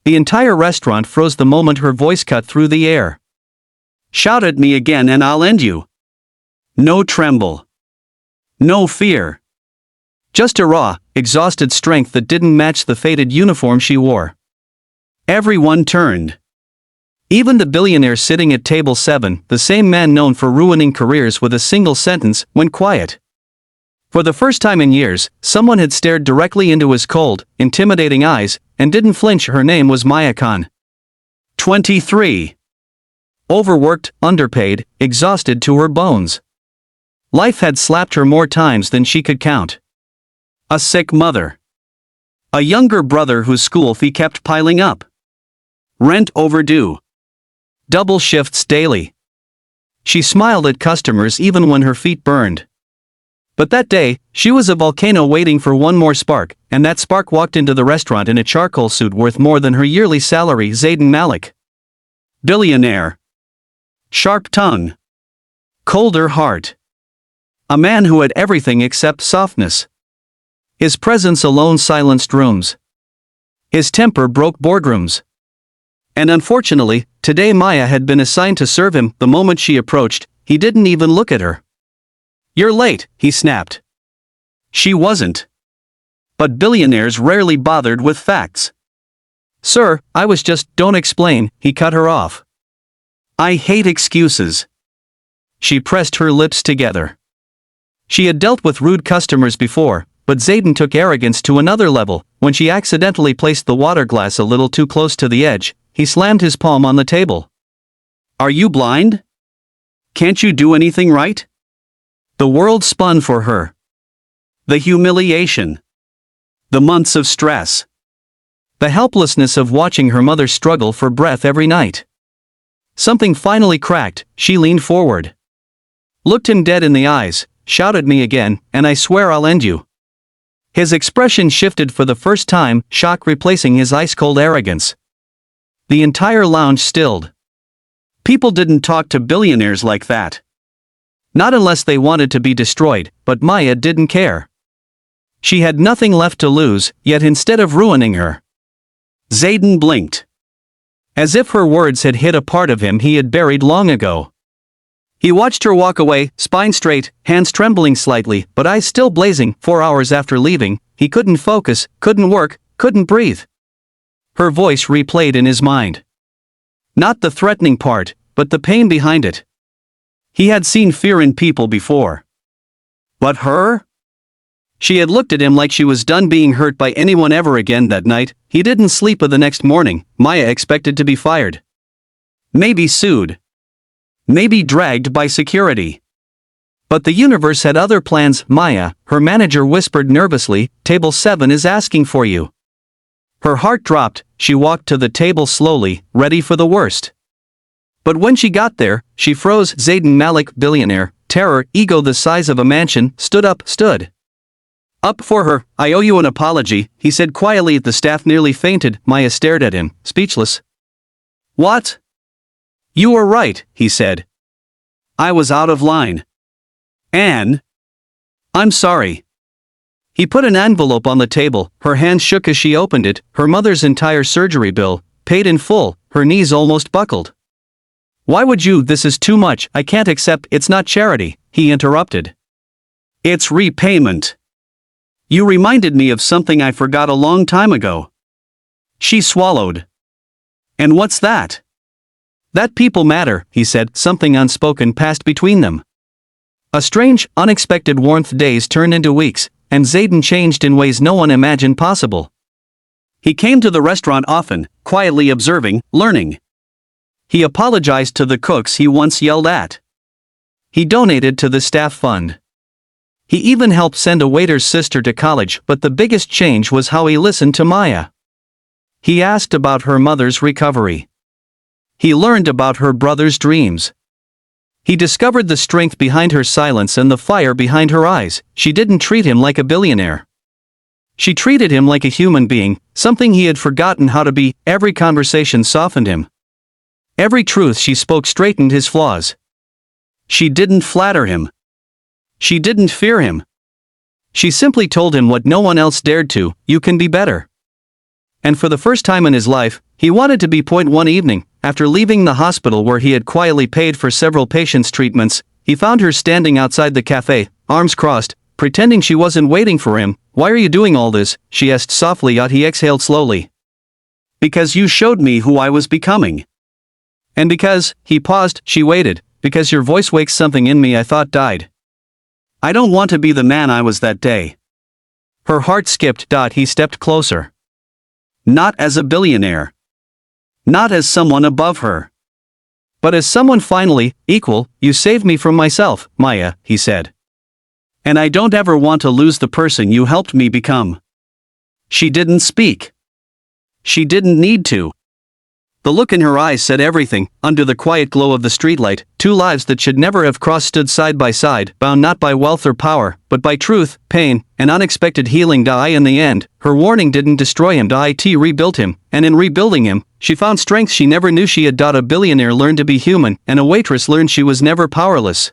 The entire restaurant froze the moment her voice cut through the air. "Shout at me again and I'll end you." No tremble. No fear. Just a raw, exhausted strength that didn't match the faded uniform she wore. Everyone turned. Even the billionaire sitting at table 7, the same man known for ruining careers with a single sentence, went quiet. For the first time in years, someone had stared directly into his cold, intimidating eyes, and didn't flinch. Her name was Maya Khan. 23. Overworked, underpaid, exhausted to her bones. Life had slapped her more times than she could count. A sick mother. A younger brother whose school fee kept piling up. Rent overdue. Double shifts daily. She smiled at customers even when her feet burned. But that day, she was a volcano waiting for one more spark, and that spark walked into the restaurant in a charcoal suit worth more than her yearly salary. Zaiden Malik. Billionaire. Sharp tongue. Colder heart. A man who had everything except softness. His presence alone silenced rooms. His temper broke boardrooms. And unfortunately, today Maya had been assigned to serve him. The moment she approached, he didn't even look at her. "You're late," he snapped. She wasn't. But billionaires rarely bothered with facts. "Sir, I was just..." "Don't explain," he cut her off. "I hate excuses." She pressed her lips together. She had dealt with rude customers before, but Zaiden took arrogance to another level. When she accidentally placed the water glass a little too close to the edge, he slammed his palm on the table. "Are you blind? Can't you do anything right?" The world spun for her. The humiliation. The months of stress. The helplessness of watching her mother struggle for breath every night. Something finally cracked. She leaned forward. Looked him dead in the eyes. "Shout at me again, and I swear I'll end you." His expression shifted for the first time, shock replacing his ice-cold arrogance. The entire lounge stilled. People didn't talk to billionaires like that. Not unless they wanted to be destroyed, but Maya didn't care. She had nothing left to lose, yet instead of ruining her. Zaiden blinked. As if her words had hit a part of him he had buried long ago. He watched her walk away, spine straight, hands trembling slightly, but eyes still blazing. 4 hours after leaving, he couldn't focus, couldn't work, couldn't breathe. Her voice replayed in his mind. Not the threatening part, but the pain behind it. He had seen fear in people before. But her? She had looked at him like she was done being hurt by anyone ever again. That night, he didn't sleep. The next morning, Maya expected to be fired. Maybe sued. Maybe dragged by security. But the universe had other plans. "Maya," her manager whispered nervously, "table 7 is asking for you." Her heart dropped. She walked to the table slowly, ready for the worst. But when she got there, she froze. Zaiden Malik, billionaire, terror, ego the size of a mansion, stood up for her. "I owe you an apology," he said quietly. The staff nearly fainted. Maya stared at him, speechless. "What?" "You were right," he said. "I was out of line. And I'm sorry." He put an envelope on the table. Her hand shook as she opened it. Her mother's entire surgery bill, paid in full. Her knees almost buckled. "Why would you? This is too much. I can't accept." "It's not charity," he interrupted. "It's repayment. You reminded me of something I forgot a long time ago." She swallowed. "And what's that?" "That people matter," he said. Something unspoken passed between them. A strange, unexpected warmth. Days turned into weeks, and Zaiden changed in ways no one imagined possible. He came to the restaurant often, quietly observing, learning. He apologized to the cooks he once yelled at. He donated to the staff fund. He even helped send a waiter's sister to college. But the biggest change was how he listened to Maya. He asked about her mother's recovery. He learned about her brother's dreams. He discovered the strength behind her silence and the fire behind her eyes. She didn't treat him like a billionaire. She treated him like a human being, something he had forgotten how to be. Every conversation softened him. Every truth she spoke straightened his flaws. She didn't flatter him. She didn't fear him. She simply told him what no one else dared to: "You can be better." And for the first time in his life, He wanted to be. One evening, after leaving the hospital where he had quietly paid for several patients' treatments, he found her standing outside the cafe, arms crossed, pretending she wasn't waiting for him. "Why are you doing all this?" she asked softly. He exhaled slowly. "Because you showed me who I was becoming. And because," he paused, she waited, "because your voice wakes something in me I thought died. I don't want to be the man I was that day." Her heart skipped. He stepped closer. Not as a billionaire. Not as someone above her. But as someone finally equal. "You saved me from myself, Maya," he said. "And I don't ever want to lose the person you helped me become." She didn't speak. She didn't need to. The look in her eyes said everything. Under the quiet glow of the streetlight, two lives that should never have crossed stood side by side, bound not by wealth or power, but by truth, pain, and unexpected healing. In the end, her warning didn't destroy him. It rebuilt him, and in rebuilding him, she found strength she never knew she had. A billionaire learned to be human, and a waitress learned she was never powerless.